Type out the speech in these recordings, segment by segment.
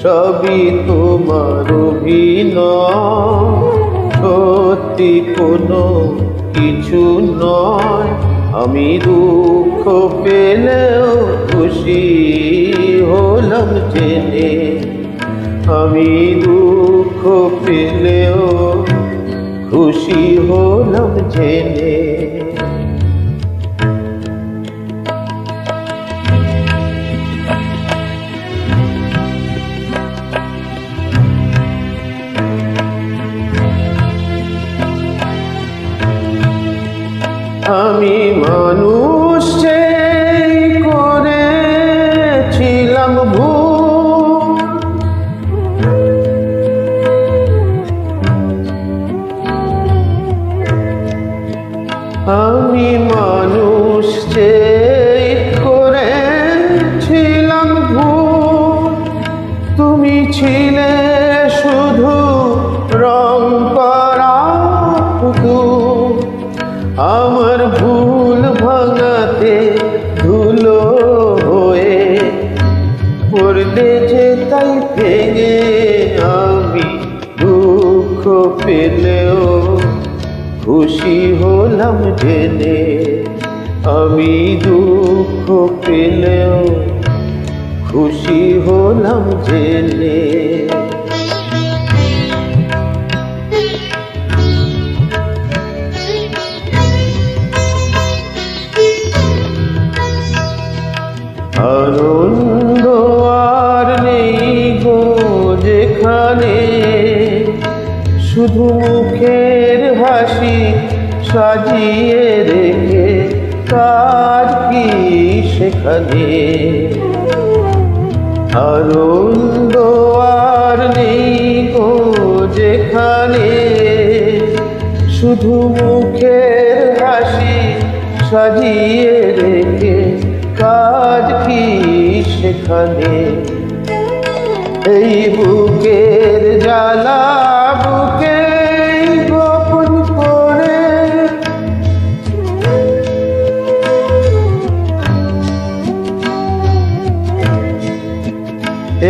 সবই তোমার অভিনয়, সত্যি কোনো কিছু নয়। আমি দুঃখ পেলেও খুশি হলাম জেনে, আমি দুঃখ পেলেও খুশি হলাম জেনে। আমি মানুষ করেছিলাম ভুল, আমি মানুষ করেছিলাম ভুল। তুমি ছিলে শুধু রং করা পুতুল, আমার ভুল ভাঙাতে ধুলো হয়ে পড়লে যে তাই ভেঙে। আমি দুঃখ পেলেও খুশি হলাম জেনে, আমি দুঃখ পেলেও খুশি হলাম জেনে। আনন্দ আর নেই গো যেখানে, শুধু মুখের হাসি সাজিয়ে রেখে কাজ কি সেখানে। আনন্দ আর নেই গো যেখানে, শুধু মুখের হাসি সাজিয়ে রেখে কাজ কি সেখানে। এই বুকের জ্বালা বুকে গোপন করে,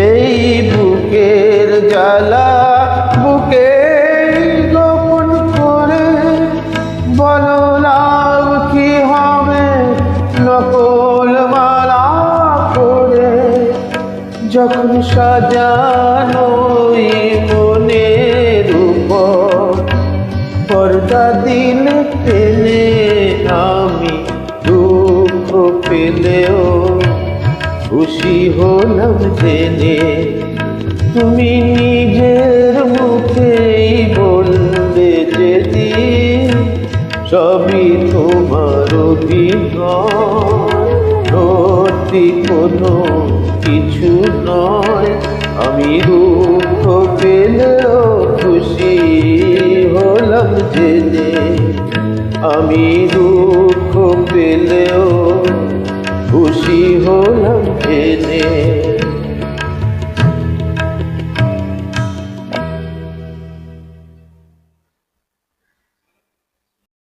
এই বুকের জ্বালা বুকে গোপন করে, বলো লাভ কি হবে নকল মালা করে। যখন সাজানো মনের উপর পর্দা দিলে টেনে, আমি দুঃখ পেলেও খুশি হলাম জেনে। তুমি নিজের মুখেই বললে যেদিন, সবই তোমার অভিনয়, সত্যি কোনো কিছু নয়। আমি দুঃখ পেলেও খুশি হলাম জেনে, আমি দুঃখ